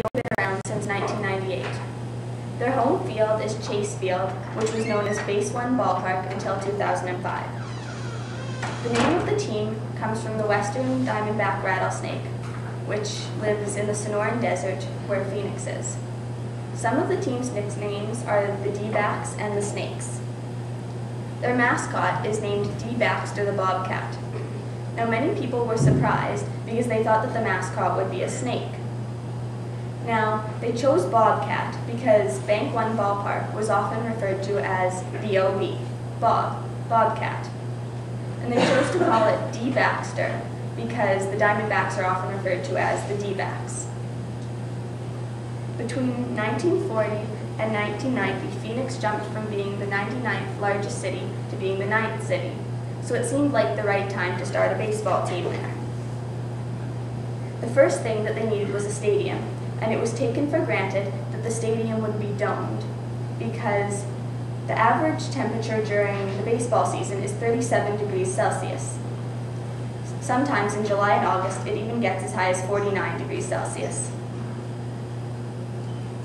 only been around since 1998. Their home field is Chase Field, which was known as Base 1 Ballpark until 2005. The name of the team comes from the western diamondback rattlesnake, which lives in the Sonoran Desert where Phoenix is. Some of the team's nicknames are the D-backs and the Snakes. Their mascot is named D. Baxter the Bobcat. Now, many people were surprised because they thought that the mascot would be a snake. Now, they chose Bobcat because Bank One Ballpark was often referred to as BOB, Bobcat. And they chose to call it D. Baxter because the Diamondbacks are often referred to as the D-backs. Between 1940 and 1990, Phoenix jumped from being the 99th largest city to being the 9th city, so it seemed like the right time to start a baseball team there. The first thing that they needed was a stadium, and it was taken for granted that the stadium would be domed because the average temperature during the baseball season is 37 degrees Celsius. Sometimes in July and August, it even gets as high as 49 degrees Celsius.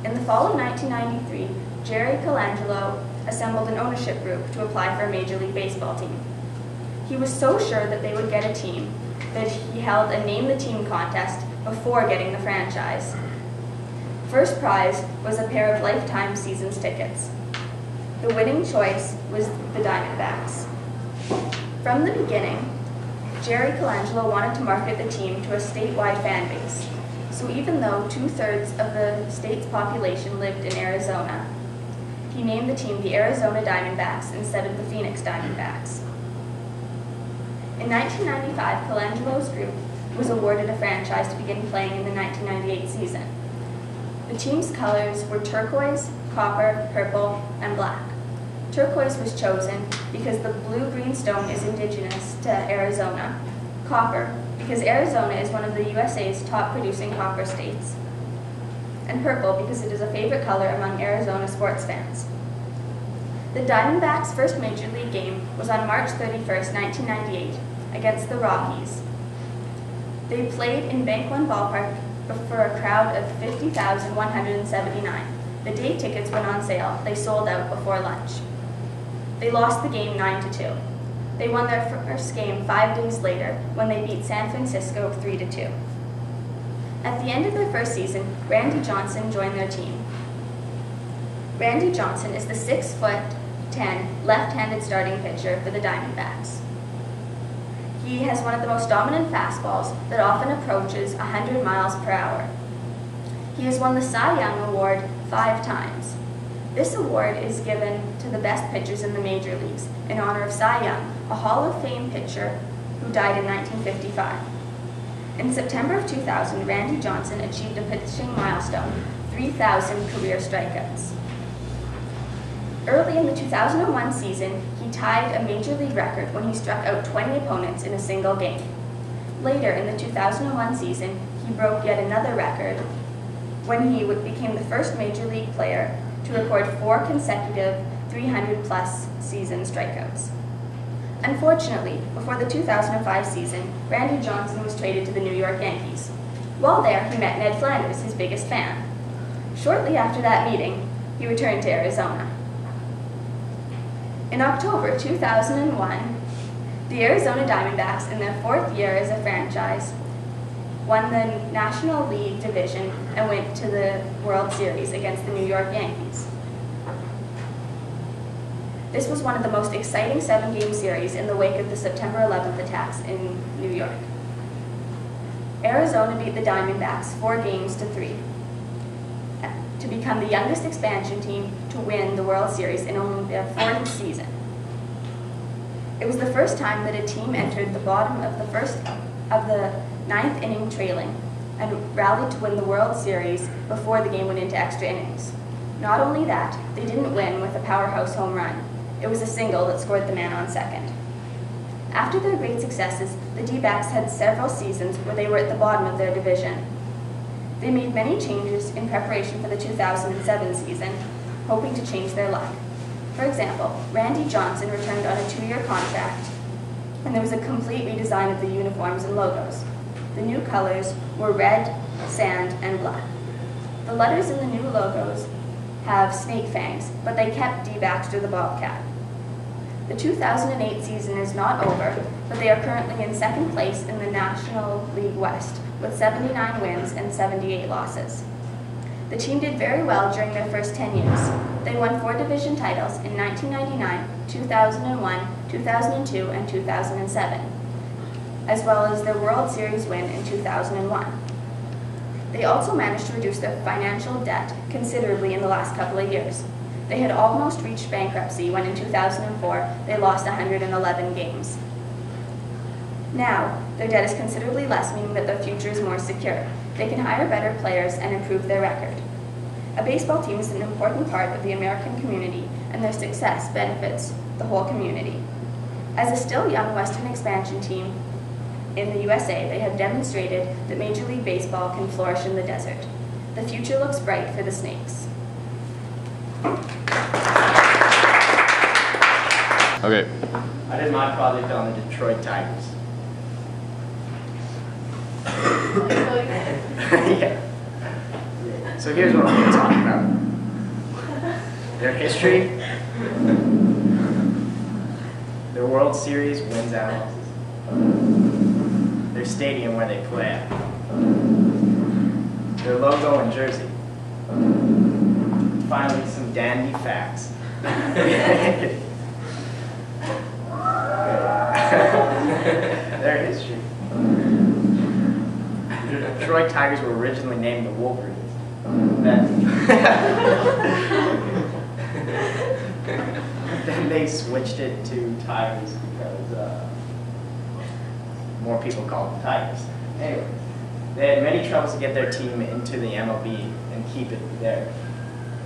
In the fall of 1993, Jerry Colangelo assembled an ownership group to apply for a Major League Baseball team. He was so sure that they would get a team that he held a Name the Team contest before getting the franchise. First prize was a pair of lifetime seasons tickets. The winning choice was the Diamondbacks. From the beginning, Jerry Colangelo wanted to market the team to a statewide fan base. So even though 2/3 of the state's population lived in Arizona, he named the team the Arizona Diamondbacks instead of the Phoenix Diamondbacks. In 1995, Colangelo's group was awarded a franchise to begin playing in the 1998 season. The team's colors were turquoise, copper, purple, and black. Turquoise was chosen because the blue-green stone is indigenous to Arizona. Copper, because Arizona is one of the USA's top producing copper states. And purple, because it is a favorite color among Arizona sports fans. The Diamondbacks' first Major League game was on March 31st, 1998, against the Rockies. They played in Bank One Ballpark for a crowd of 50,179. The day tickets went on sale. They sold out before lunch. They lost the game 9-2. They won their first game 5 days later when they beat San Francisco 3-2. At the end of their first season, Randy Johnson joined their team. Randy Johnson is the 6'10" left-handed starting pitcher for the Diamondbacks. He has one of the most dominant fastballs that often approaches 100 miles per hour. He has won the Cy Young Award 5 times. This award is given to the best pitchers in the major leagues in honor of Cy Young, a Hall of Fame pitcher who died in 1955. In September of 2000, Randy Johnson achieved a pitching milestone, 3,000 career strikeouts. Early in the 2001 season, he tied a major league record when he struck out 20 opponents in a single game. Later in the 2001 season, he broke yet another record when he became the first major league player to record 4 consecutive 300-plus season strikeouts. Unfortunately, before the 2005 season, Randy Johnson was traded to the New York Yankees. While there, he met Ned Flanders, his biggest fan. Shortly after that meeting, he returned to Arizona. In October 2001, the Arizona Diamondbacks, in their 4th year as a franchise, won the National League Division and went to the World Series against the New York Yankees. This was one of the most exciting 7-game series in the wake of the September 11th attacks in New York. Arizona beat the Diamondbacks 4-3 to become the youngest expansion team to win the World Series in only their 4th season. It was the first time that a team entered the bottom of the 9th inning trailing and rallied to win the World Series before the game went into extra innings. Not only that, they didn't win with a powerhouse home run. It was a single that scored the man on second. After their great successes, the D-backs had several seasons where they were at the bottom of their division. They made many changes in preparation for the 2007 season, hoping to change their luck. For example, Randy Johnson returned on a 2-year contract, and there was a complete redesign of the uniforms and logos. The new colors were red, sand, and black. The letters in the new logos have snake fangs, but they kept D. Baxter the Bobcat. The 2008 season is not over, but they are currently in second place in the National League West with 79 wins and 78 losses. The team did very well during their first 10 years. They won 4 division titles in 1999, 2001, 2002, and 2007, as well as their World Series win in 2001. They also managed to reduce their financial debt considerably in the last couple of years. They had almost reached bankruptcy when in 2004 they lost 111 games. Now, their debt is considerably less, meaning that their future is more secure. They can hire better players and improve their record. A baseball team is an important part of the American community, and their success benefits the whole community. As a still young Western expansion team in the USA, they have demonstrated that Major League Baseball can flourish in the desert. The future looks bright for the Snakes. Okay. I did my project on the Detroit Tigers. Yeah. So here's what I'm going to talk about. Their history, their World Series wins and losses, their stadium where they play at, their logo and jersey. Finally, some dandy facts. Their history. The Detroit Tigers were originally named the Wolverines. Then they switched it to Tigers because more people called them Tigers. Anyway, they had many troubles to get their team into the MLB and keep it there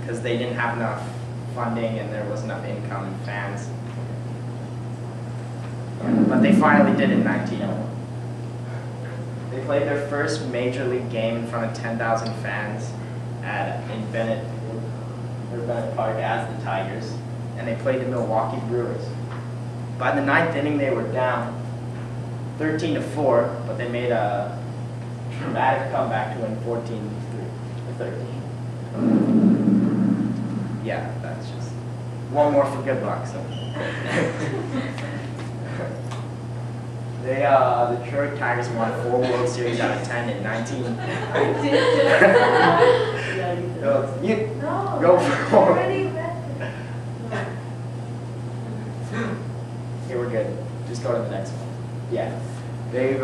because they didn't have enough funding and there wasn't enough income and fans. But they finally did it in 1901. They played their first major league game in front of 10,000 fans in Bennett Park as the Tigers, and they played the Milwaukee Brewers. By the 9th inning, they were down 13-4, but they made a dramatic comeback to win 14-13. Yeah, that's just one more for good luck. So. The Detroit Tigers won 4 World Series out of 10 in 19. Go for it. Okay, we're good. Just go to the next one. Yeah. They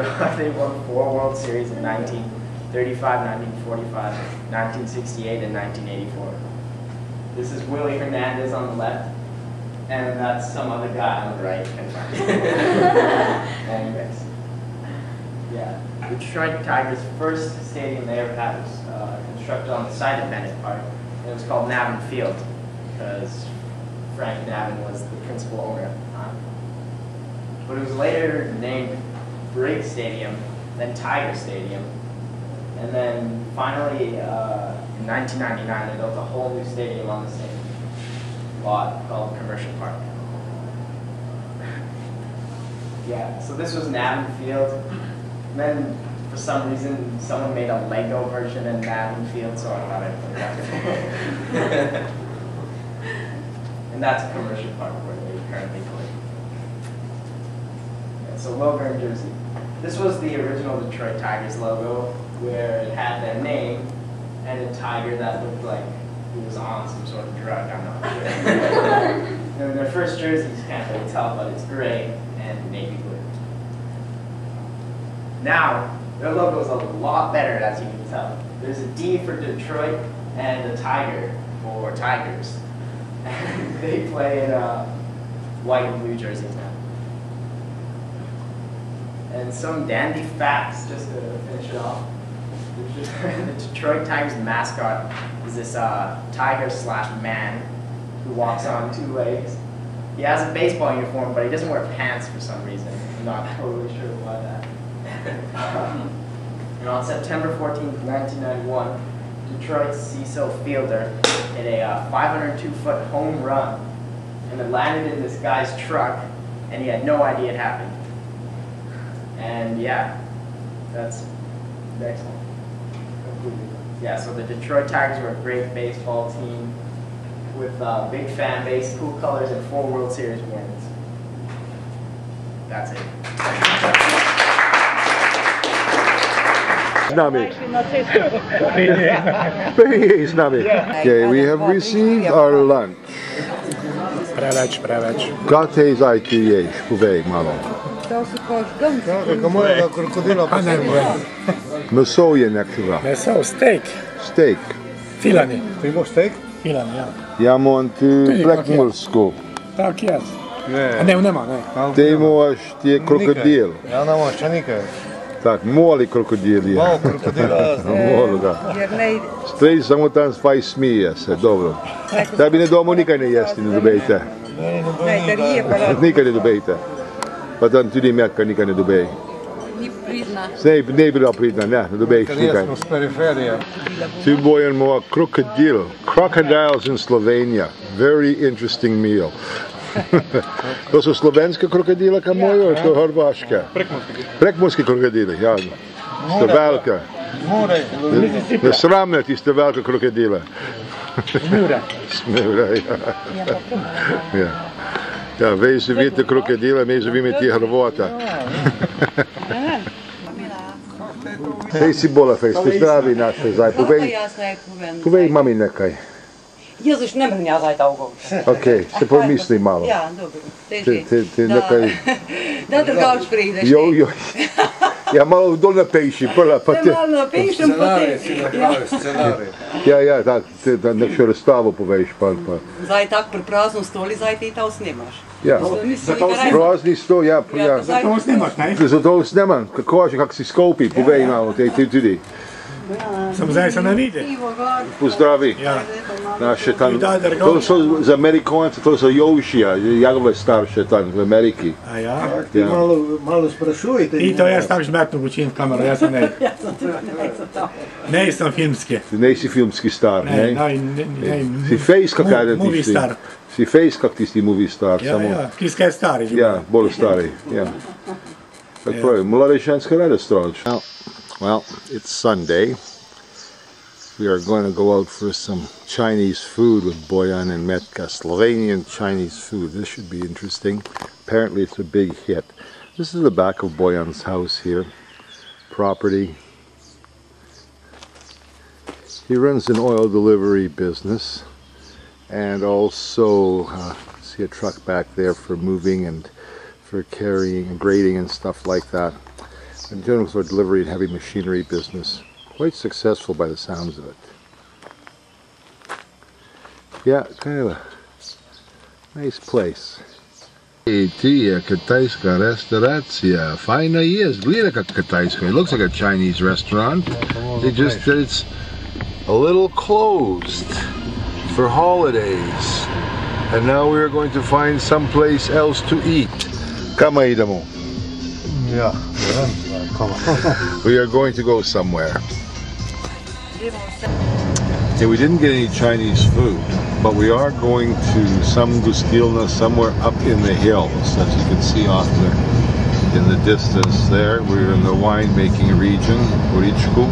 won 4 World Series in 1935, 1945, 1968, and 1984. This is Willie Hernandez on the left. And that's some other guy on the right. Anyways, yeah. The Detroit Tigers' first stadium they ever had was constructed on the site of Bennett Park. And it was called Navin Field because Frank Navin was the principal owner at the time. But it was later named Briggs Stadium, then Tiger Stadium. And then finally, in 1999, they built a whole new stadium on the same lot called Commercial Park. Yeah, so this was Navin Field. And then, for some reason, someone made a Lego version of Navin Field, so I thought I'd put that. And that's Commercial Park where they currently play. Yeah, so logo and jersey. This was the original Detroit Tigers logo, where it had their name and a tiger that looked like it was on some sort of drug, I'm not sure. And their first jersey, you can't really tell, but it's gray and navy blue. Now, their logo is a lot better, as you can tell. There's a D for Detroit and a tiger for Tigers. And they play in white and blue jerseys now. And some dandy facts, just to finish it off. The Detroit Tigers mascot is this tiger/man who walks on 2 legs. He has a baseball uniform, but he doesn't wear pants for some reason. I'm not totally sure why that. And on September 14th, 1991, Detroit's Cecil Fielder hit a 502-foot home run, and it landed in this guy's truck, and he had no idea it happened. And yeah, that's the next one. Yeah, so the Detroit Tigers were a great baseball team with a big fan base, cool colors, and 4 World Series wins. That's it. Z nami. Pej z nami. Okay, we have received our lunch. Preveč. Kate zajti ješ, povej malo. To su koždom. Kako mojega krokodila pa ne bojem. Meso je nekega. Meso, steak. Steak. Filani. Ti imaš steak? Filani, ja. Ja imam ti prekmursko. Tak jest. A ne, nema, ne. Ti imaš ti krokodil. Ja nemam še nikaj. Tak, moli krokodil je. Malo krokodila. Moli ga. Jer ne ide. Strej samo tam svaj smije se, dobro. Tebi ne domu nikaj ne jesti, ne dobejte. Ne, da rije pa da. Nikaj ne dobejte. Pa tam tudi mjaka nikaj ne dobej. Ni pridna. Ne je bila pridna, ne dobejš Ker nikaj. smo s periferije. Tu bojem ima krokodil. Crocodiles in Slovenia. Very interesting meal. To so slovenske krokodile, kaj mojo, ali to hrvaške? Prekmurski krokodili, ja. Ste velike. Ne sramne tiste velike krokodile. Smure, ja. Ja, vej živite krokodile, mi živimo ti hrvata. Hej si bola fejs, pozdravi naše zdaj, povej mami nekaj. Jezus, ne mrnja zdaj dolgo. Okej, se pomisli malo. Ja, dobro. Ti nekaj... Da drugač prideš. Joj. Ja, malo dol napejši, prva pa te... Malo napišem pa te. Scenarij. Ja, tak, nekšo razstavo poveš, pa... Zdaj tak pri praznom stoli, zdaj ti to snimaš. Ja, prazni sto, ja. Zato snimaš, ne? Zato snimam, kako si skopi, povej malo, te tudi. Sam zdaj se ne vidi. Pozdravi. Ja. Naše tam, to so za Amerikanci, to so Jošija, njegove starše tam v Ameriki. A ja? Ti malo sprašujte. I to ja staviš metnu vučin v kameru, ja sam ne. Ne sam filmski. Ti nisi filmski star, ne? Ne. Si face kak je Movie tisti? star. Si face kak tisti movie star, Ja, samo... ja, kiska je stari. Ja, bolj stari, ja. Tako pravi, mlade ženske rade straž. Well, it's Sunday. We are going to go out for some Chinese food with Boyan and Metka. Slovenian Chinese food. This should be interesting. Apparently it's a big hit. This is the back of Boyan's house here. Property. He runs an oil delivery business. And also, see a truck back there for moving and for carrying and grading and stuff like that. In general, sort of delivery and heavy machinery business. Quite successful by the sounds of it. Yeah, kind of a nice place. Ti je kitajska restauracija. Fajna je, zgleda kak kitajska. It looks like a Chinese restaurant. It's a little closed for holidays. And now we are going to find someplace else to eat. Kama idemo? Ja, We are going to go somewhere. Yeah, we didn't get any Chinese food, but we are going to some gostilna somewhere up in the hills, as you can see off there in the distance there. We're in the winemaking region, Uričku.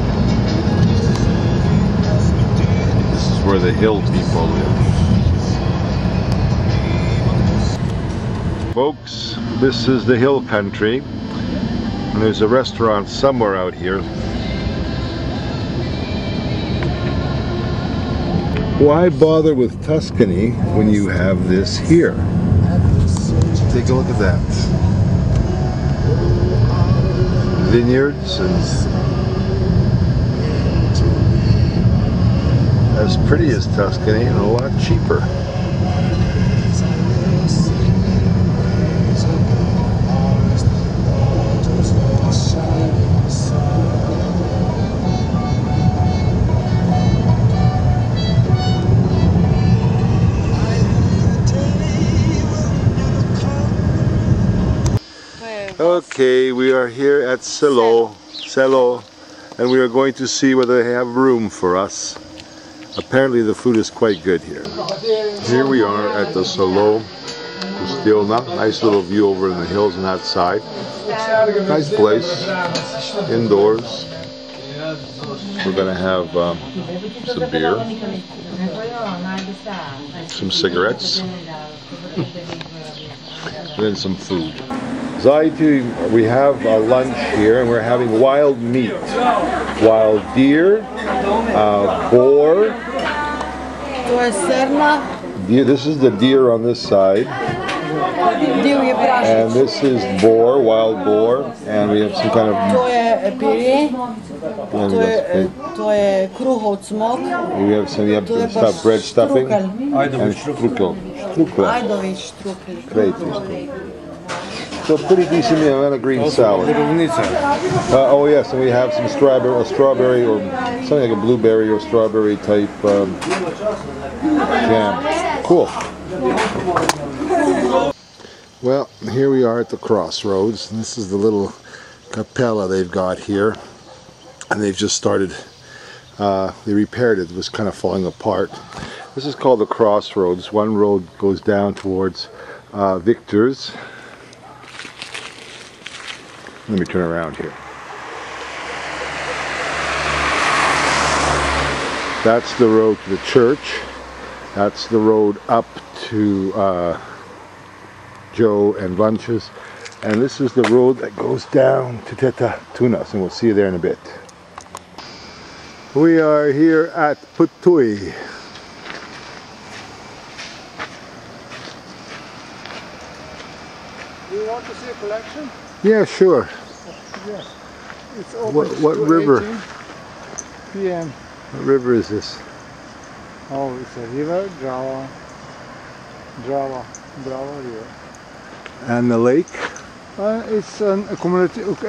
This is where the hill people live. Folks, this is the hill country. And there's a restaurant somewhere out here. Why bother with Tuscany when you have this here? Take a look at that. Vineyards and as pretty as Tuscany and a lot cheaper. Okay, we are here at Selo, and we are going to see whether they have room for us. Apparently the food is quite good here. Here we are at the Selo Gostilna. Nice little view over in the hills on that side. Nice place, indoors. We're gonna have some beer, some cigarettes, and then some food. We have lunch here, and we're having wild meat, wild deer, boar. This is the deer on this side, and this is boar, wild boar, and we have some kind of. We have some stuff, bread stuffing, and strukel. So pretty decent meal and a green salad. Oh yes, and we have some strawberry or something like a blueberry or strawberry type jam. Cool. Well, here we are at the crossroads, and this is the little capella they've got here, and they've just started. They repaired it. It was kind of falling apart. This is called the crossroads. One road goes down towards Victor's. Let me turn around here. That's the road to the church. That's the road up to Joe and Bunches. And this is the road that goes down to Teta Tunas, and we'll see you there in a bit. We are here at Putui. Do you want to see a collection? Yeah, sure. Yes. It's open What to river? 18 p.m. What river is this? Oh, it's a river, Drava River. And the lake? It's an accumulative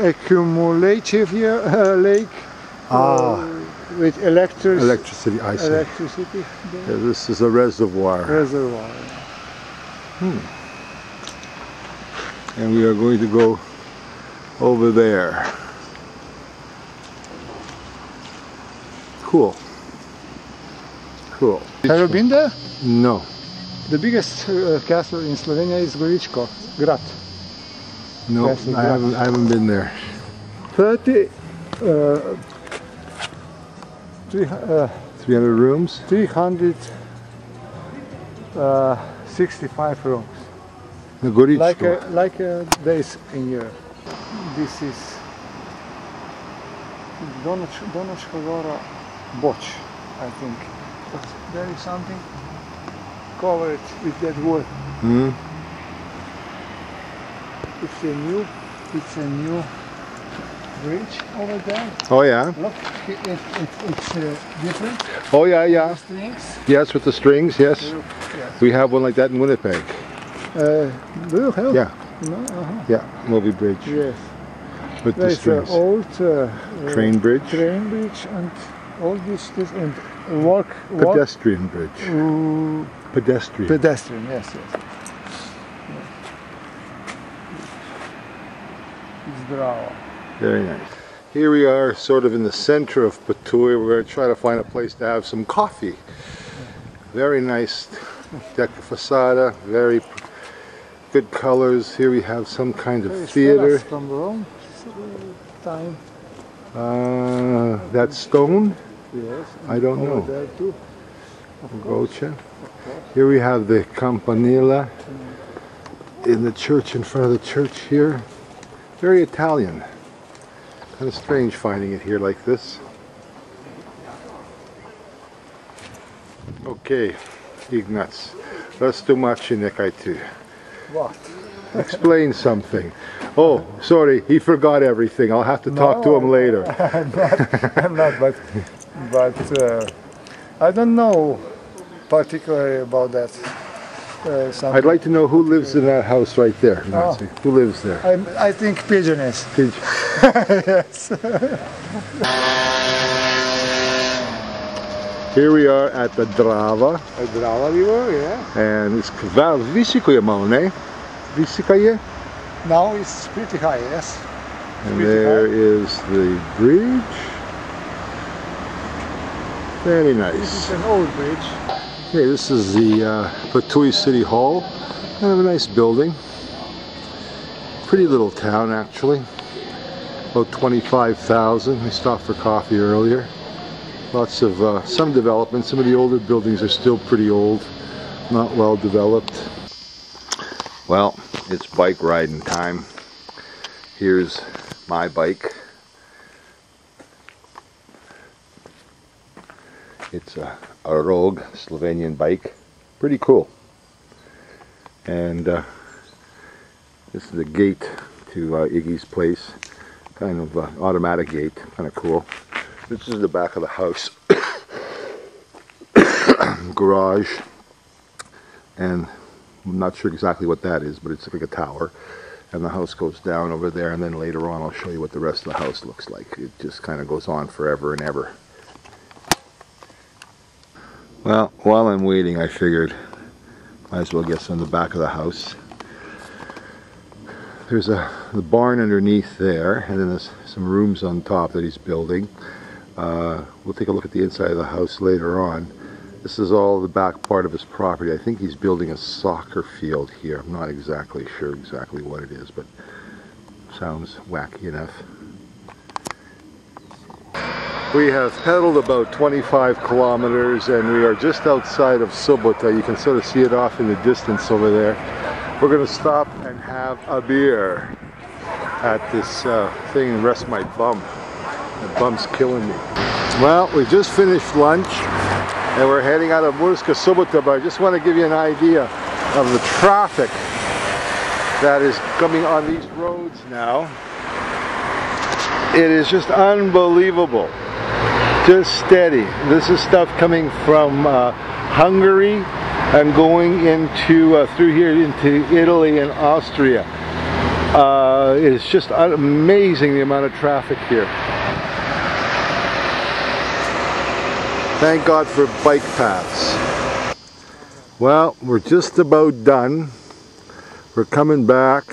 lake with Electricity, I see. electricity Yeah, this is a reservoir. reservoir. And we are going to go over there. Cool. Cool. Have you been there? No. The biggest castle in Slovenia is Goričko Grad. No, Castle I haven't been there. 300 300 rooms? 365 rooms. The Goričko. Like days in year. This is Donočka Gora Boč, I think. But there is something covered with that wood. Hmm? It's a new bridge over there. Oh yeah? Look, it's different. Oh yeah, yeah. Strings. Yes, with the strings, yes. Yes. We have one like that in Winnipeg. Do you have? Yeah, No? yeah. Moby Bridge. Yes. With the There's an strings. old Train bridge. train bridge and all this and walk. Pedestrian bridge. Pedestrian. Pedestrian, yes. It's Drava. Very nice. Here we are sort of in the center of Putui. We're going to try to find a place to have some coffee. Very nice deck facade, very good colors. Here we have some kind of theater. From Rome time. That stone? Yes. I don't Over know. there too. Gocha. Here we have the campanile in the church, in front of the church here. Very Italian. Kind of strange finding it here like this. Okay, Ignaz, rastumači nekaj tu. What? Explain something. Oh, sorry, he forgot everything. I'll have to talk to him later. I'm not, but I don't know particularly about that. I'd like to know who lives in that house right there. Nancy. Who lives there? I think pigeoness. Yes. Here we are at the Drava, Drava River, yeah. and it's visoko je malo, ne? Visoko je. Now it's pretty high, yes. And pretty there high. is the bridge. Very This nice. is an old bridge. Okay, this is the Putui City Hall. Kind of a nice building. Pretty little town, actually. About 25,000. We stopped for coffee earlier. Lots of some development. Some of the older buildings are still pretty old, not well developed. Well, it's bike riding time. Here's my bike. It's a Rogue Slovenian bike. Pretty cool. And this is the gate to Iggy's place. Kind of automatic gate. Kind of cool. This is the back of the house. Garage. And I'm not sure exactly what that is, but it's like a tower. And the house goes down over there, and then later on I'll show you what the rest of the house looks like. It just kind of goes on forever and ever. Well, while I'm waiting, I figured might as well get some in the back of the house. There's the barn underneath there, and then there's some rooms on top that he's building. We'll take a look at the inside of the house later on. This is all the back part of his property. I think he's building a soccer field here. I'm not exactly sure exactly what it is, but sounds wacky enough. We have pedaled about 25 kilometers and we are just outside of Sobota. You can sort of see it off in the distance over there. We're going to stop and have a beer at this thing and rest my bum. The bum's killing me. Well, we just finished lunch and we're heading out of Murska Sobota, but I just want to give you an idea of the traffic that is coming on these roads now. It is just unbelievable. Just steady. This is stuff coming from Hungary and going into through here into Italy and Austria. It's just amazing the amount of traffic here. Thank God for bike paths. Well, we're just about done. We're coming back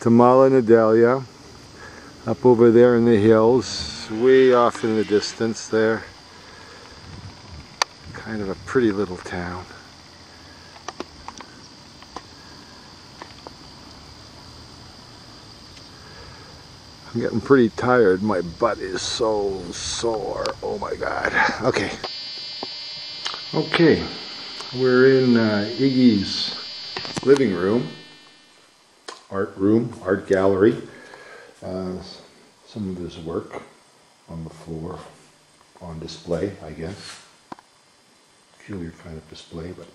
to Mala Nedelya, up over there in the hills, way off in the distance there. Kind of a pretty little town. I'm getting pretty tired. My butt is so sore. Oh my God. Okay. Okay. We're in Iggy's living room, art gallery. Some of his work on the floor, on display, I guess. Peculiar kind of display, but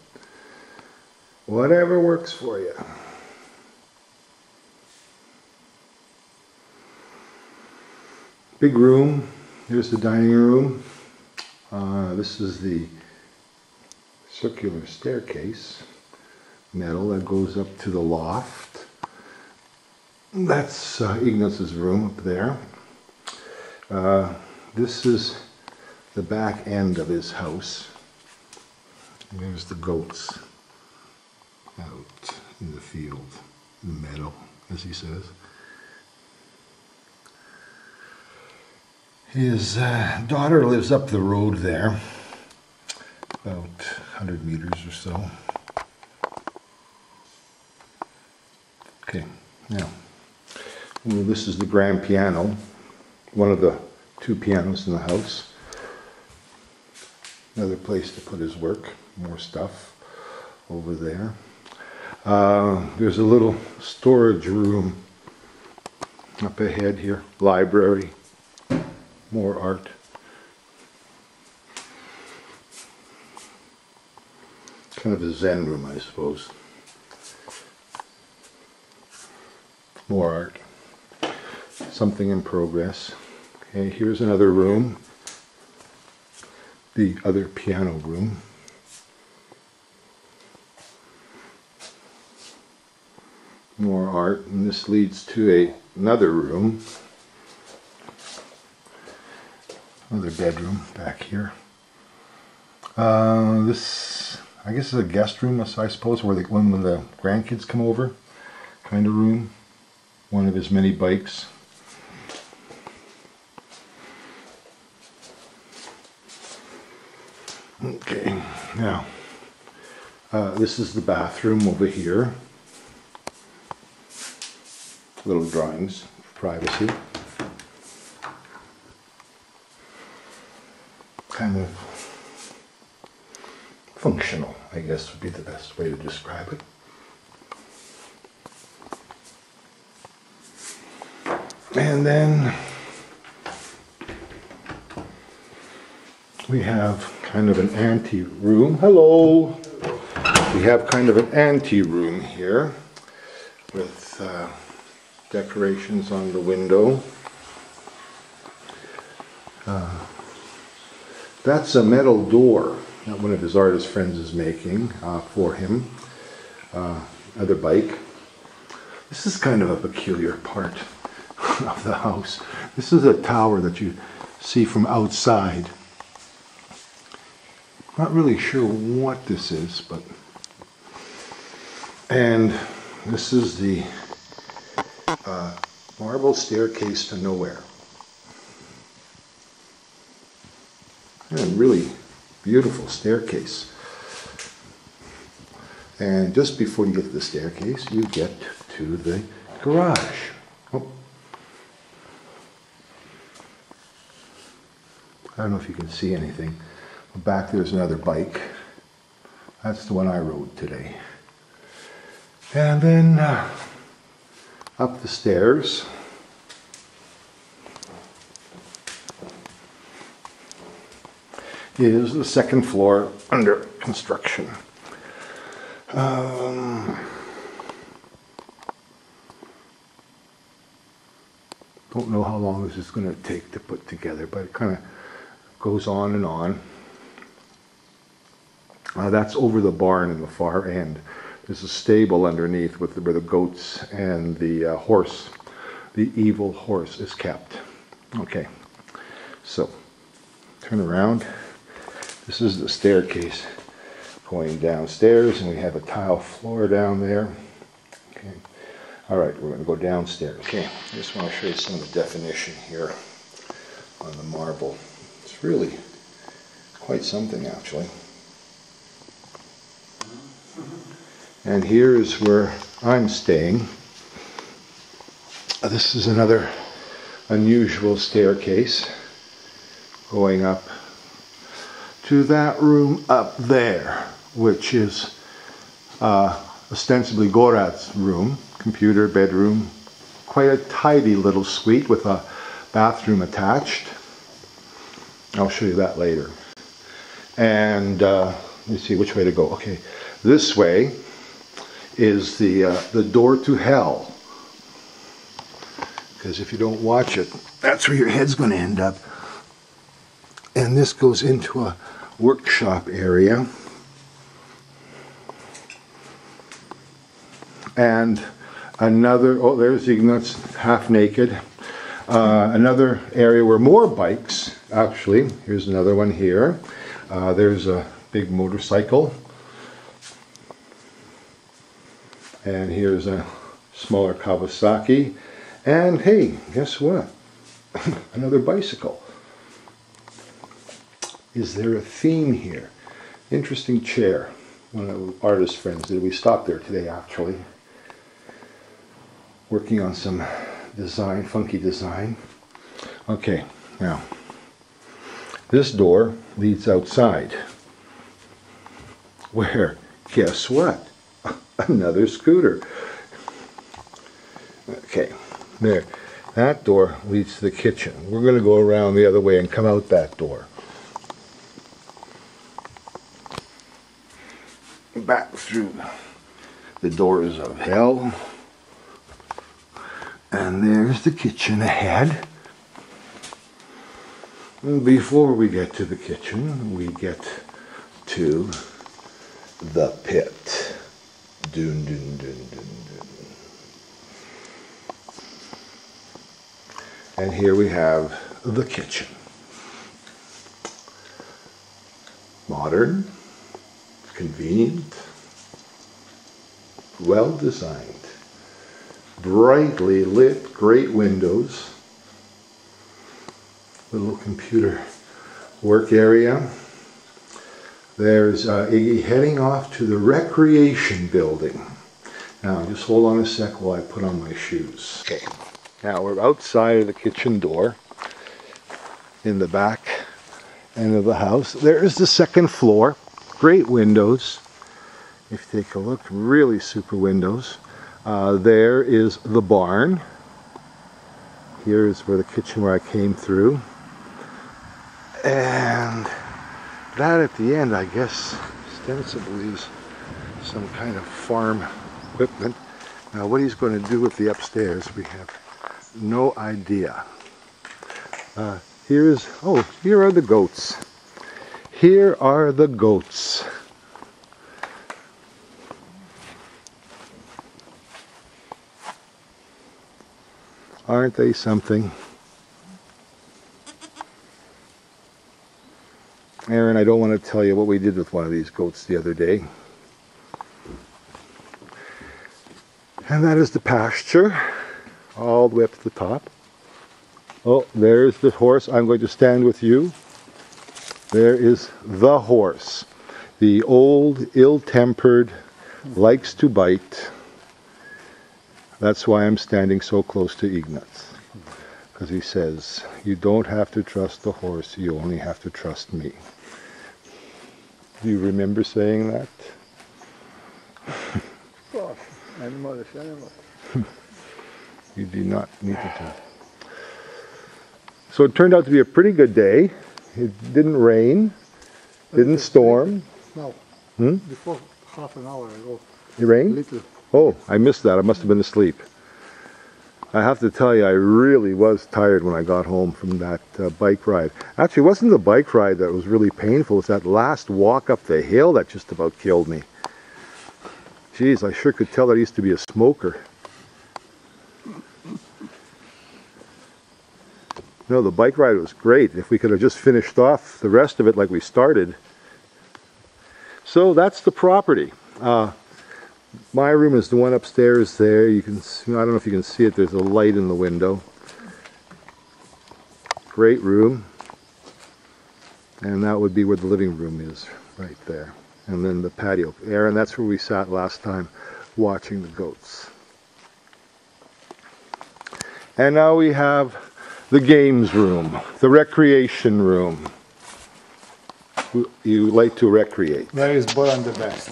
whatever works for you. Big room. Here's the dining room. This is the circular staircase, metal, that goes up to the loft. That's Ignaz's room up there. This is the back end of his house. There's the goats out in the field, in the meadow, as he says. His daughter lives up the road there, about 100 meters or so. Okay, now, well, this is the grand piano, one of the two pianos in the house. Another place to put his work, more stuff over there. There's a little storage room up ahead here, library. More art. Kind of a Zen room, I suppose. More art. Something in progress. Okay, here's another room. The other piano room. More art, and this leads to another room. Another bedroom back here. This, I guess, is a guest room, I suppose, where when the grandkids come over, kind of room. One of his many bikes. Okay, now, this is the bathroom over here. Little drawings for privacy. kind of functional, I guess would be the best way to describe it. And then we have kind of an ante-room. Hello! We have kind of an ante-room here with decorations on the window. That's a metal door that one of his artist friends is making for him. Other bike. This is kind of a peculiar part of the house. This is a tower that you see from outside. Not really sure what this is, but... And this is the marble staircase to nowhere. And really beautiful staircase. And just before you get to the staircase, you get to the garage. Oh. I don't know if you can see anything. Back there's another bike. That's the one I rode today. And then up the stairs. Is the second floor under construction. Don't know how long this is going to take to put together, but it kind of goes on and on. That's over the barn in the far end. There's a stable underneath with where the goats and the horse, the evil horse, is kept. Okay, so turn around. This is the staircase going downstairs, and we have a tile floor down there. Okay. All right, we're going to go downstairs. Okay, I just want to show you some of the definition here on the marble. It's really quite something, actually. And here is where I'm staying. This is another unusual staircase going up to that room up there, which is ostensibly Gorat's room, computer, bedroom, quite a tidy little suite with a bathroom attached. I'll show you that later. And let me see which way to go. Okay, this way is the door to hell. Because if you don't watch it, that's where your head's going to end up. And this goes into a workshop area. And another, oh, there's Ignat's half naked. Another area where more bikes, actually, here's another one here. There's a big motorcycle. And here's a smaller Kawasaki. And hey, guess what? Another bicycle. Is there a theme here? Interesting chair. One of the artist friends did. We stopped there today, actually. Working on some design, funky design. Okay, now, this door leads outside. Where? Guess what? Another scooter. Okay, there. That door leads to the kitchen. We're going to go around the other way and come out that door. Back through the doors of hell. And there's the kitchen ahead. And before we get to the kitchen, we get to the pit. Dun, dun, dun, dun, dun. And here we have the kitchen. Modern, convenient, well designed, brightly lit, great windows, little computer work area. There's Iggy heading off to the recreation building. Now just hold on a sec while I put on my shoes. Okay, now we're outside of the kitchen door in the back, end of the house. There is the second floor. Great windows. If you take a look, really super windows. There is the barn. Here's where the kitchen where I came through. And that at the end, I guess, ostensibly is some kind of farm equipment. Now what he's going to do with the upstairs, we have no idea. Here are the goats. Here are the goats. Aren't they something? Aaron, I don't want to tell you what we did with one of these goats the other day. And that is the pasture, all the way up to the top. Oh, there's the horse. I'm going to stand with you. There is the horse. The old, ill-tempered, likes to bite. That's why I'm standing so close to Ignaz. Because he says, you don't have to trust the horse, you only have to trust me. Do you remember saying that? Animal is animal. You do not need to tell. So it turned out to be a pretty good day. It didn't rain, didn't storm. No. Hmm? Before half an hour ago. It rained? Little. Oh, I missed that. I must have been asleep. I have to tell you, I really was tired when I got home from that bike ride. Actually, it wasn't the bike ride that was really painful. It's that last walk up the hill that just about killed me. Jeez, I sure could tell that I used to be a smoker. No, the bike ride was great. If we could have just finished off the rest of it like we started. So that's the property. My room is the one upstairs there. You can see, I don't know if you can see it, there's a light in the window. Great room. And that would be where the living room is, right there. And then the patio. Aaron, that's where we sat last time watching the goats. And now we have the games room, the recreation room. You like to recreate. There is Boyan the best.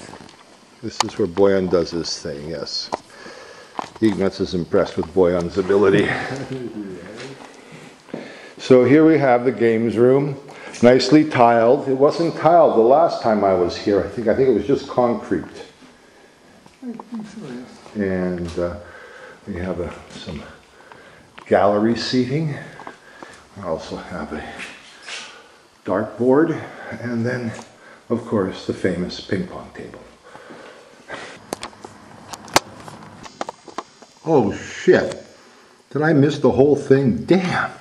This is where Boyan does his thing, yes. Ignaz is impressed with Boyan's ability. So here we have the games room, nicely tiled. It wasn't tiled the last time I was here. I think it was just concrete. And we have some gallery seating. I also have a dartboard, and then, of course, the famous ping pong table. Oh shit! Did I miss the whole thing? Damn!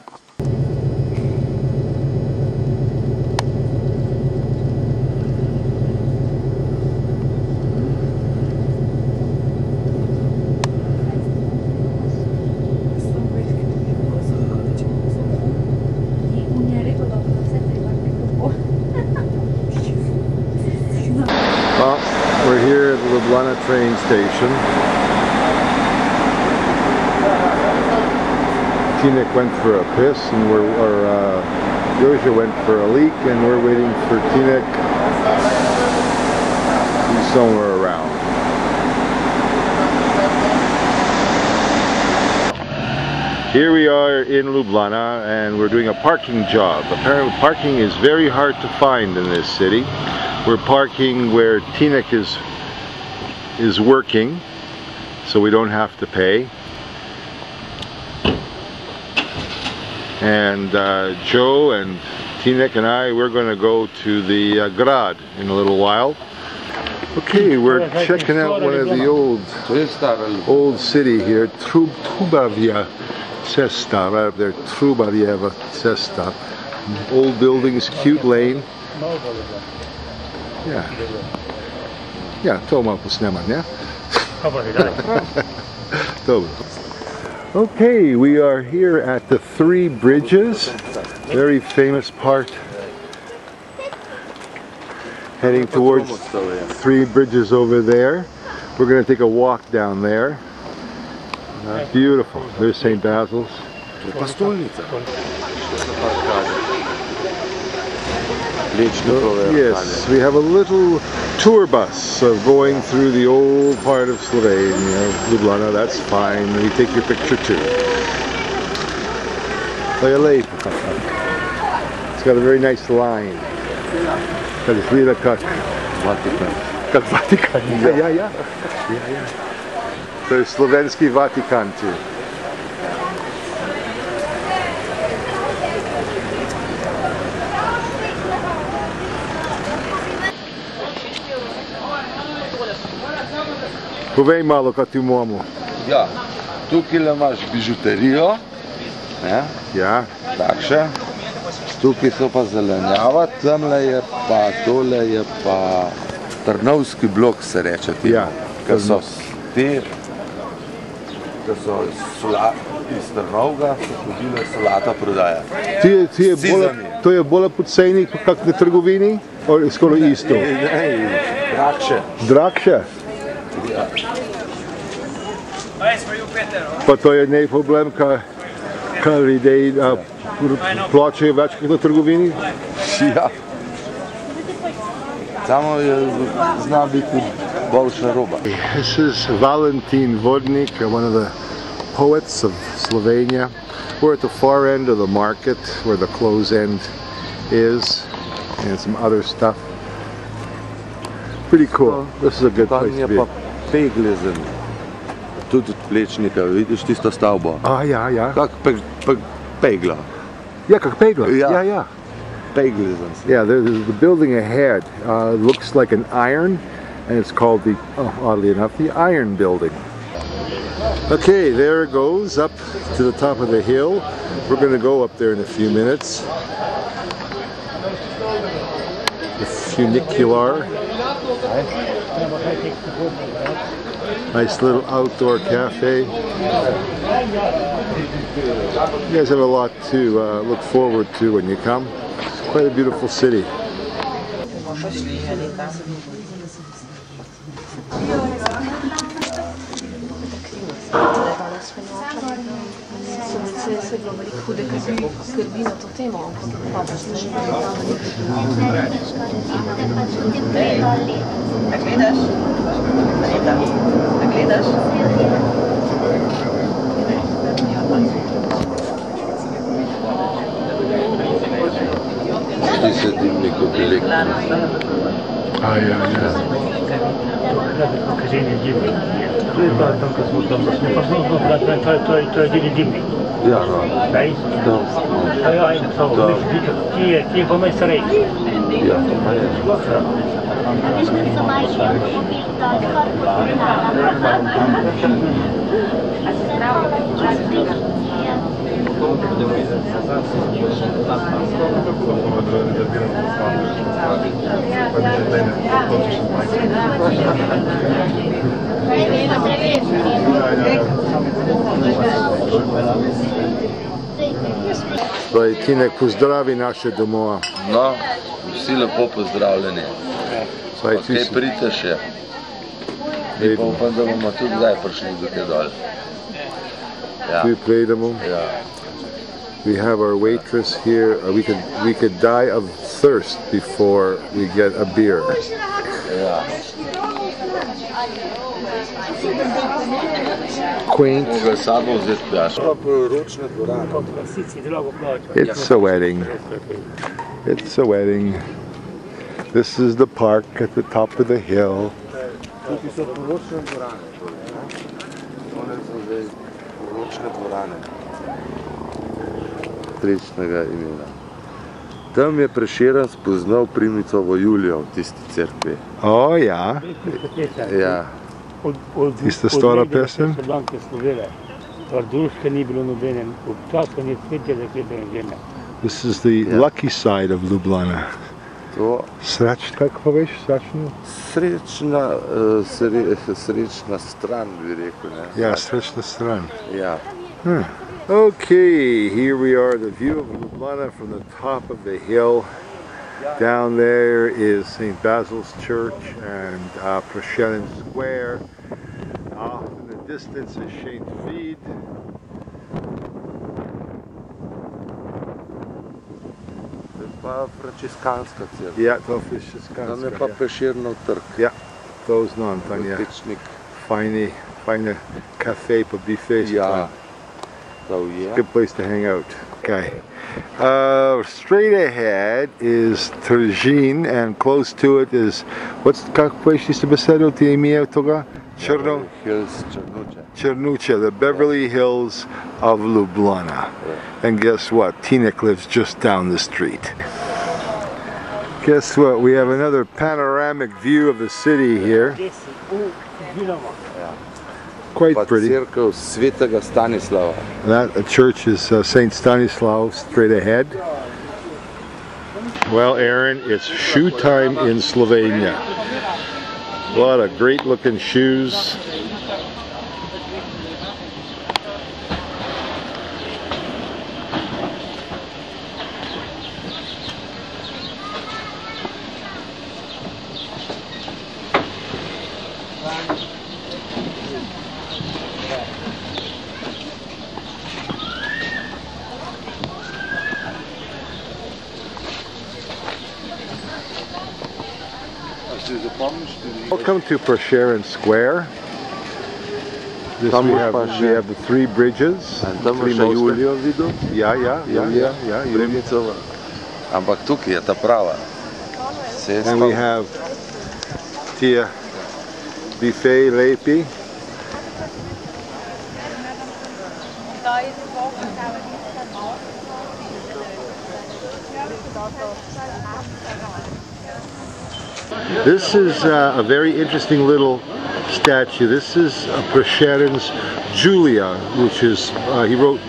Well, we're here at the Ljubljana train station. Tinek went for a piss, and Joja went for a leak, and we're waiting for Tinek. He's somewhere around. Here we are in Ljubljana, and we're doing a parking job. Apparently parking is very hard to find in this city. We're parking where Tinek is working, so we don't have to pay. And Joe and Tinek and I, we're going to go to the Grad in a little while. Okay, we're checking out one of the old city here, Trubavia Cesta, right up there, Trubavieva Cesta. Old buildings, cute lane. Yeah, to malko sneman, yeah? Okay, we are here at the Three Bridges, very famous part. Heading towards Three Bridges over there. We're going to take a walk down there. Beautiful. There's St. Basil's. Yes, we have a little tour bus going through the old part of Slovenia, Ljubljana. That's fine. We take your picture too. It's got a very nice line. Vatican. Yeah. So Slovenski Vatican too. Povej malo, kaj ti imamo. Ja, tukaj imaš bižuterijo, ne? Ja. Takše. Tukaj so pa zelenjava, tamle je pa, tole je pa trnovski blok, se reče ti. Ja. Ker so te, ker so iz Trnovga, so hodile solata prodaja. To je bolj poceni kot na trgovini? Ali skoraj isto? Dragše. Dragše? Ja. Pa to je nej problem, kar ljudje plačajo več kot na trgovini? Ja. Samo zna biti boljša roba. This is Valentin Vodnik, one of the poets of Slovenia. We're at the far end of the market where the clothes end is, and some other stuff. Pretty cool. This is a good place to be. Tam je pa Peglezen, tudi od Plečnika, vidiš tisto stavbo? Ja. Kak Pegla. Ja, kak Pegla. Ja. Peglezen. Yeah, the building ahead looks like an iron, and it's called the, oddly enough, the Iron Building. Okay, there it goes up to the top of the hill. We're going to go up there in a few minutes. The funicular. Nice little outdoor cafe. You guys have a lot to look forward to when you come. It's quite a beautiful city. To je divni dimnik. Ja, no. Ti je pa najstarejši. Ja, to pa je. Tinek, pozdravi naše domova. No, vsi lepo pozdravljeni. Pa kaj pridite še. Mi pa upam, da bomo tudi zdaj prišli do te dol. Ja. We pridemo. Ja. We have our waitress here. We could die of thirst before we get a beer. Ja. Quaint. Moga sabo vzeti pjaško. It's a wedding. It's a wedding. This is the park at the top of the hill. Tukaj so poročne dvorane. One so zdaj poročne dvorane. Srečnega imena. Tam je Prešeren spoznal Primicovo Julijo v tisti cerkvi. O, ja. Ja. Tista stara pesem? So blanke slovele. Varduške ni bilo nobene, občasno ni cvetje zaklepene žene. This is the lucky side of Ljubljana. To Kako pa veš, srečno? srečna stran, bi rekel. Ne? Ja, srečna stran. Ja. Okay, here we are, the view of Ljubljana from the top of the hill. Down there is St. Basil's Church and Prešeren Square. Off in the distance is St. Vede. Pa pa franciskanska cerkev. Ja, to franciskanska. Tam je pa Prešernov trg. Ja, to znam, tam je Dotičnik. fajne cafe pa buffet. Ja, to je. Good place to hang out. Okay. Straight ahead is Trzin, and close to it is, kako poješi se besedo ti ime toga? Hills, Črnuče. Črnuče, the Beverly Hills of Ljubljana. And guess what? Tinek lives just down the street. Guess what? We have another panoramic view of the city here. Quite Pa pretty. cerkev Svetega Stanislava. That church is St. Stanislav straight ahead. Well, Aaron, it's shoe time in Slovenia. A lot of great looking shoes. Welcome to Prešeren Square. This we have the three bridges. In tam three boš še mosti. Julijo videl? Yeah. Premicova. Ampak tukaj je ta prava. And we have Tia Buffet Lepi. This is a very interesting little statue. This is Prešeren's Julia, which is, he wrote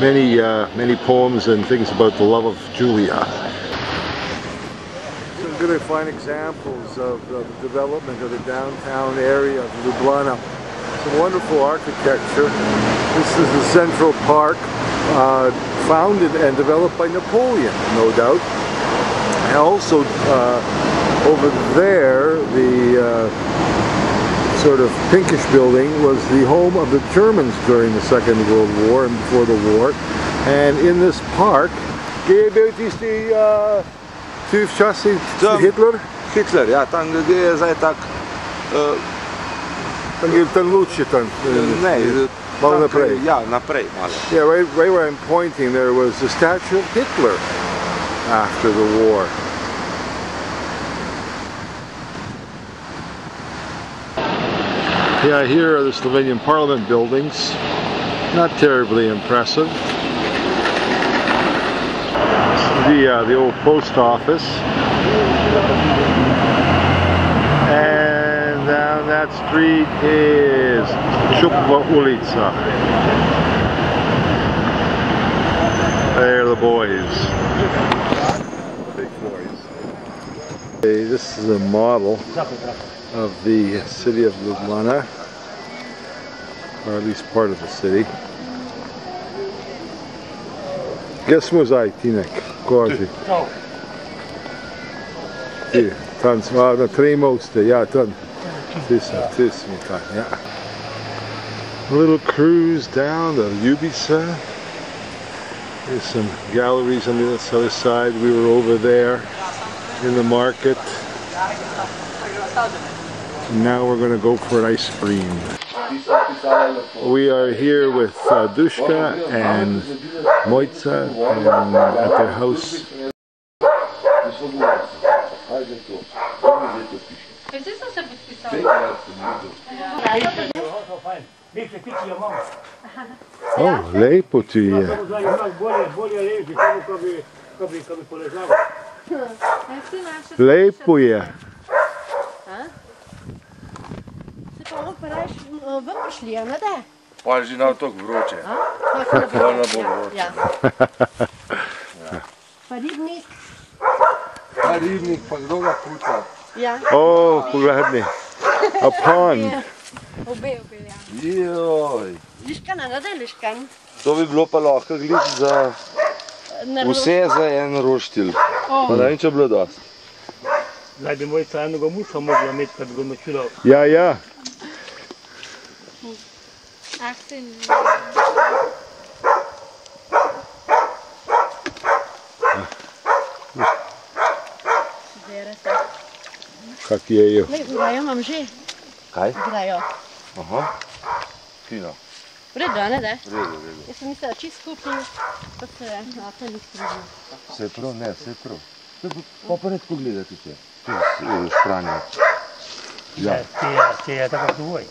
many poems and things about the love of Julia. Some good fine examples of the development of the downtown area of Ljubljana. Some wonderful architecture. This is the Central Park, founded and developed by Napoleon, no doubt. And also over there, the sort of pinkish building was the home of the Germans during the Second World War and before the war. And in this park, Hitler? Hitler, ja, tam gdje je zdaj tak... Tam je ten luči tam. Ne, malo naprej. Ja, naprej malo. Yeah, right where I'm pointing, there was a statue of Hitler after the war. Yeah, here are the Slovenian Parliament buildings. Not terribly impressive. The old post office. And down that street is Šupva ulica. There are the boys. Big boys. Okay, this is a model of the city of Ljubljana, or at least part of the city. Gdje smo zdaj, Tinek? Koži? Ti, tam smo, na tri moste, ja, tam. Ti smo tam, ja. A little cruise down to Ljubica. There's some galleries on the other side. We were over there in the market. Now we're going to go for an ice cream. We are here with Duška and Mojca and at their house. Oh, lepo ti je. Lepo je. Pa je že nam tako vroče. Hvala bo vroče. Pa ribnik. Pa ribnik, pa kdo ga puca? Oh, pogledni. A pond. Obe, ja. Joj. Liškana, ne da liškan. To bi bilo pa lahko glih za vse za en roštilj. Pa ne vem, če bilo dosti. Zdaj bi Mojca enega muša mogla imeti, kad bi ga nočila. Ja, ja. Kak jejo? Grajo imam že. Kaj? Grajo. Aha. Fino. V redu, a ne da? V redu, v redu. Jaz sem mislila čist skupaj, pa se na to ni skrižil. Vse je prav? Ne, vse je prav. Pa pa redko gledati če. Tu špranje. Ja. Ti je tako tvoj.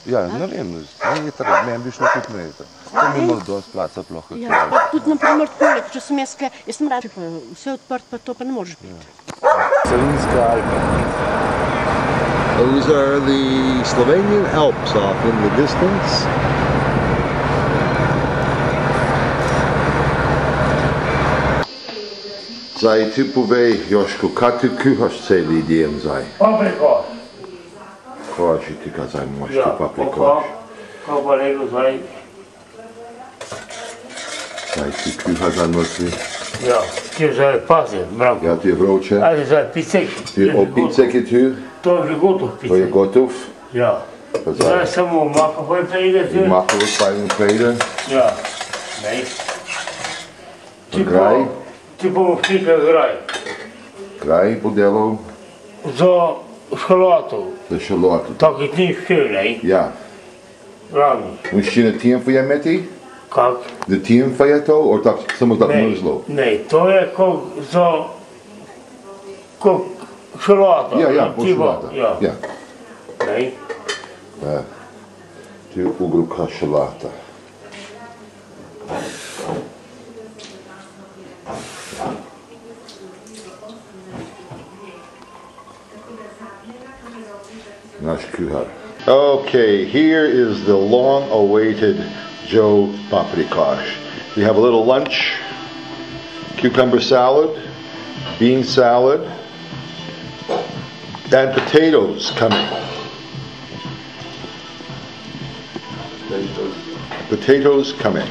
Ja, ne vem, meter, meni bi šlo tudi meter. To mi imel dosti placa ploh. Ja, pa tudi naprimer tole, če sem jaz sem rad, pa vse odprt, pa to pa ne moreš biti. Savinske Alpe. Those are the Slovenian Alps off in the distance. Zdaj ti povej, Joško, kaj ti kuhaš celi dan zdaj? Paprikoš. Koži ti ga zdaj moš ti Ja, paprikoš. kako pa rekel zdaj? Zdaj ti kuha za noci. Ja, ti je zdaj pazi, mravko. Ja, ti je vroče. Ajde zdaj picek. Ti je opicek je tu. To je že gotov To je picek. gotov. Ja. Pa Zdaj zdaj samo maka koji pride tu. makovo spajno prejde. Ja. Nej. Graj. Ti bomo vtikali graj. Graj bo delal Za šalotov. za šaloto. Tako je ti šel, nej. Ja. Rano. Moš ti na tijem for je meti? Kak? Na tijem for je to? Or tak, samo tak mrzlo? Nej, to je kot za... Kot šalota. Ja, ja, bo Tipo, šalota. Ja. Ja. Nej. Ja. To je ugruka šalata. Naš kuhar. Okay, here is the long-awaited Joe paprikash. We have a little lunch, cucumber salad, bean salad, and potatoes coming. Potatoes coming.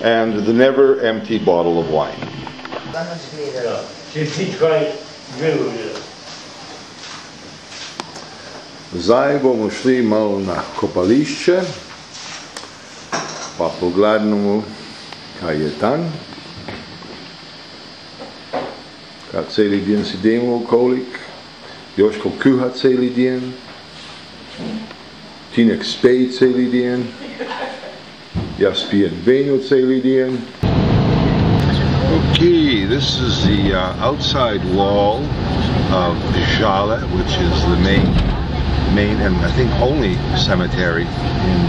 And the never empty bottle of wine. Če ti kaj gledal. Zdaj bomo šli malo na kopališče, pa pogledamo, kaj je tam. Kaj celi dan sedimo okolik, Joško kuha celi dan, Tinek spe celi dan, jaz pijem vino celi dan. Okay, this is the outside wall of Žale, which is the main and I think only cemetery in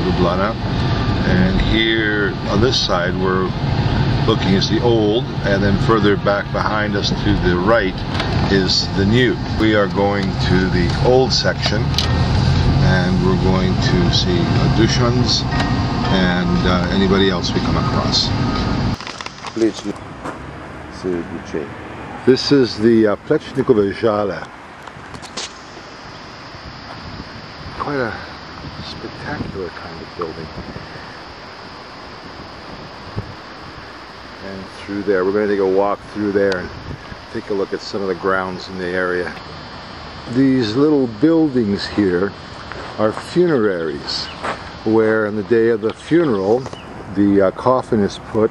Ljubljana. And here on this side we're looking at the old, and then further back behind us to the right is the new. We are going to the old section, and we're going to see Dušans and anybody else we come across. This is the Plečnikove Žale. Quite a spectacular kind of building. And through there, we're going to take a walk through there and take a look at some of the grounds in the area. These little buildings here are funeraries, where on the day of the funeral, the coffin is put,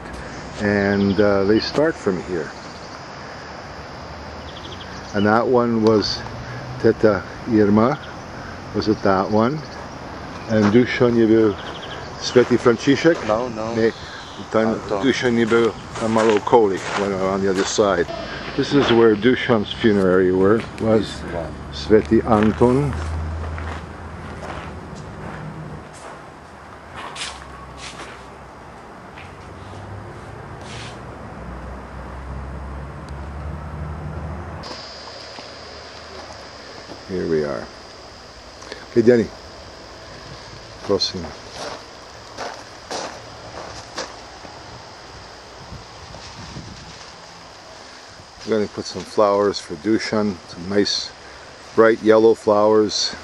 and they start from here. And that one was Teta Irma. Was it that one? And Dušan je bil Sveti František? No. Ne, Dušan je bil tam malo okolik, on the other side. This is where Dušan's funerary was. Sveti Anton. Here we are. Okay, Danny. Crossing. I'm going to put some flowers for Dušan, some nice bright yellow flowers.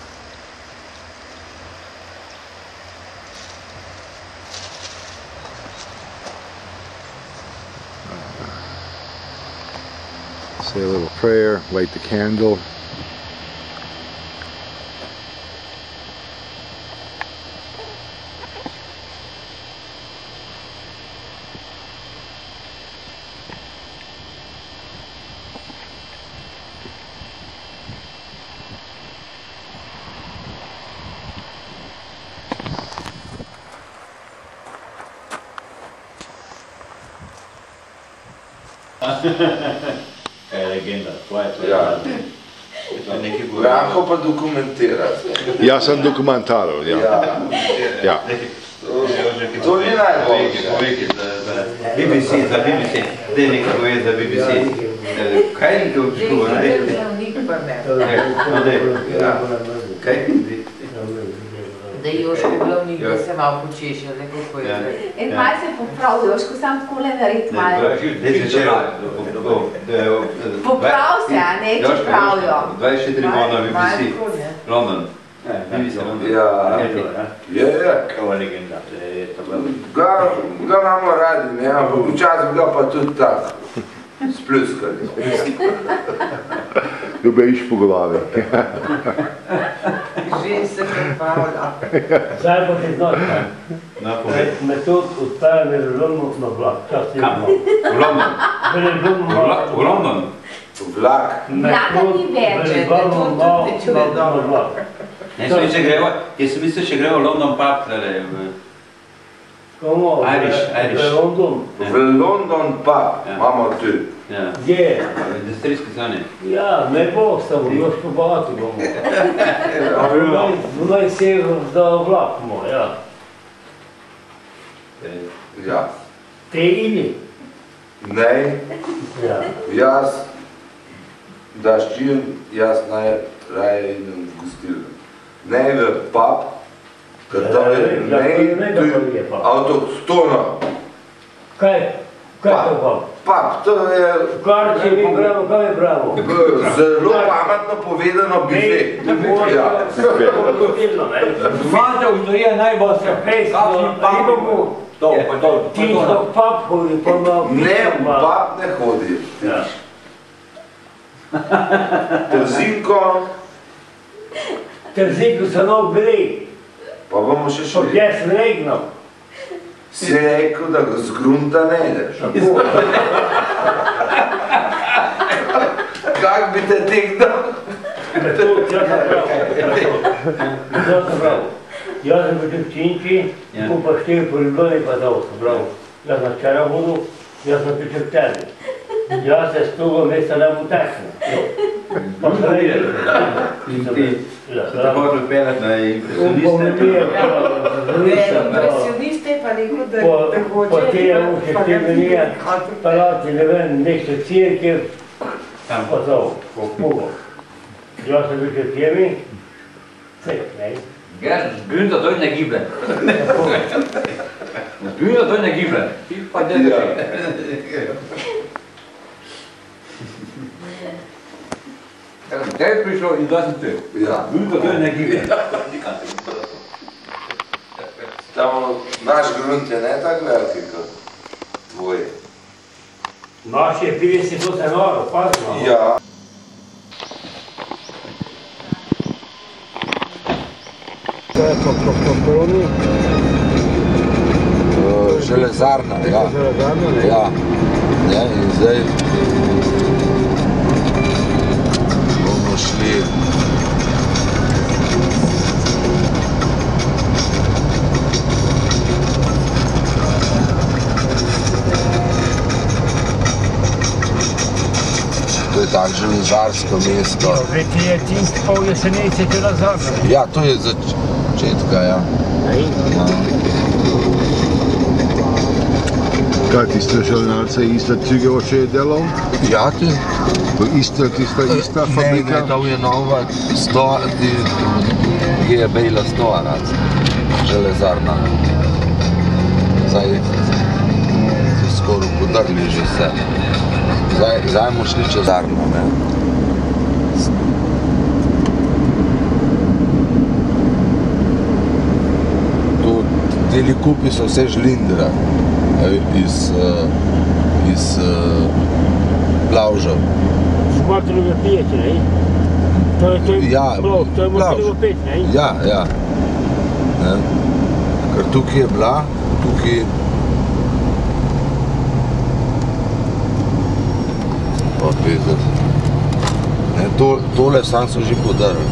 Say a little prayer, light the candle. Legenda, tvoja. Ja. Lahko pa dokumentira. Jaz sem dokumentarov, ja. Ja. To ni najbolj. BBC, za BBC. Daj nekaj povedi za BBC. Kaj je to šlo? Kaj? Da je Joško glavnik, da se malo počeša, ne kako je. En malo se popravi, Joško, sam takole nared malo. Poprav se, a ne, če pravijo. 24 na BBC, London. Ja. Kao legenda. Ga imamo radi, ne, ampak včasih ga pa tudi tako. Spluskali. Ljubejiš po glavi. Že se pripravlja. Zdaj pa ti znaš, metod odstavljanja želodno na vlak. Kam? V London? V London? Vlak. Vlaka ni več, da to tudi ne čuje dobro. Jaz sem mislil, če grejo v London pub, tlele. Irish. V London. V London pub imamo tu. Gdje? V industrijski zoni. Ja, ne bo samo, još pobavati bomo. Vnaj sever da vlak moj, ja. Ja. Te ili? Ne. Jaz, da ščim, jaz najraje idem v gostilno. Ne v pub, ker to je ne avtohtono. Kaj? Kaj to pub? Pub, to je... Kar če bi bravo, kaj je bravo? Zelo pametno povedano bife. Fanta avtorija najboljša pesma, ti so pub hodi, pa malo... Ne, v pub ne hodi. Trzinko. Trzinko so nov bili. Pa bomo še šli. Jaz sem regnal. Si rekel, da ga zgrunta ne ideš. Kak bi te tegnal? Jaz sem bil v Činči, pa 4 po Ljubljani pa dal sem, bravo. Jaz sem včeraj hodil, jaz sem pričel k tebi. Jaz se s toga mesta ne bom teknil. Pa sem rekel. Tako odpeljati na impresioniste. Impresioniste pa neko, da hoče... Po te menije, palati, ne vem, nešto cirkev, pa to, po Pugo. Jaz sem bil v tebi, cek, ne? Günther to je negibljen. Günther to je negibljen. Pa ne Te je prišlo in da sem te. Günther to je negibljen. Tamo, naš grunt je ne tak veliki kot tvoj. Naš je 58 euro, pazno. Ja. To je to poloni? Železarna, ja. Ja. In zdaj bomo šli to je tak železarsko mesto. Ti je tist pol jesenice železarna. Ja, to je začetka, ja. Kaj tiste železarce, iste Züge oče je delal? Ja, ti. Ista fabrika? Ne, to je nova, ki je bila stoarac, železarna. Zdaj so skoraj podrli že vse. Zdaj bomo šli čez Arno, ne. Teli kupi so vse žlindra iz plavžev. Zmotrove pijete, ne? To je motrove pet, ne? Ja. Ker tukaj je bila, tukaj... Tole sam so že podarili.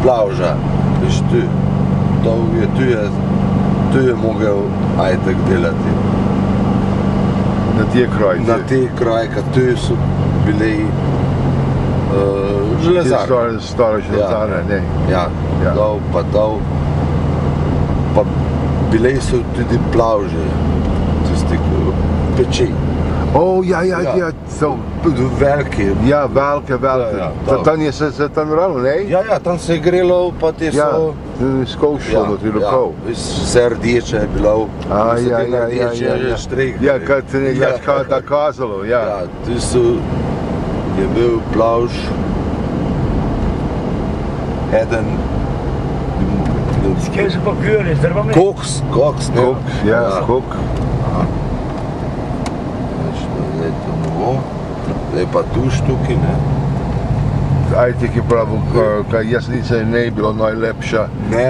plavža, veš tu je mogel ajtek delati. Na te kraje? Na te kraje, ker tu so bili železarne. Stare železarne, ne? Ja, dol pa dol. Pa bile so tudi plavže, tisti peči. O, ja, so veliki. Ja, velike. Tam je se tam ralo, ne? Ja, tam se je grelo, pa te so... Skošlo notri lokov. Vse rdeče je bilo. Rdeče je štrek. Ja, kad se nekaj da kazalo, ja. Ja, tu je bil plavž, eden... Skaj so pa pjeli, zdravame? Koks, ja, kok. Zdaj pa tu štuki, ne? Ajtek je pravil, kaj Jasnica ne je bilo najlepša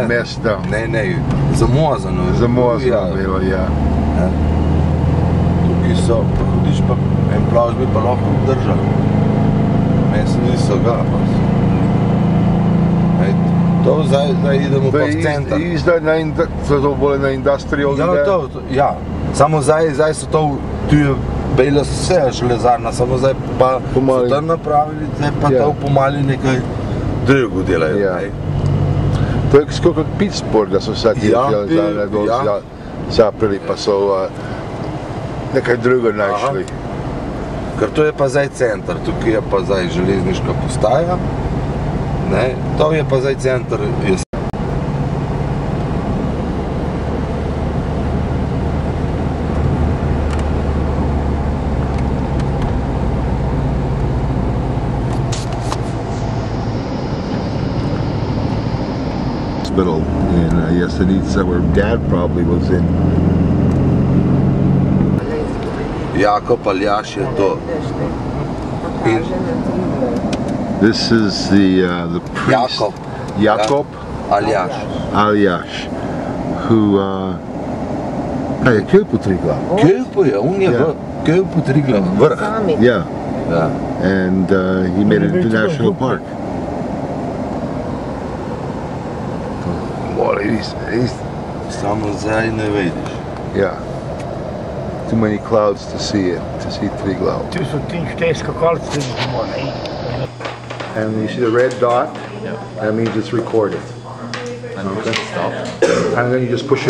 mesta. Ne, zamozano. Zamozano bilo, ja. Tukaj so, pa hodiš pa, en plavž bi pa lahko držal. Mesta niso ga. To zdaj idemo pa v center. Zdaj to bolj na industrial. Ja, samo zdaj so to, tu je bilo vse železarna, samo zdaj pa so tam napravili, zdaj pa to pomali nekaj drugo delajo. To je skoro kot Pittsburgh, da so vse te železarne dol zaprili, pa so nekaj drugo našli. Ker to je pa zdaj center, tukaj je pa zdaj železniška postaja, to je pa zdaj center. In Jesenice, where Dad probably was in. Jakob Aljaš je to. This is the priest Jakob Aljaš, who je kupil Triglav. Kupil je, on je kupil Triglav vrh. Yeah. And he made it into national park. Samo zdaj ne vidiš. Yeah. Too many clouds to see it, to see Triglav. Tu so ti štej skakalci, ne? And you see the red dot? That means it's recorded. And okay. Stop. And then you just push it.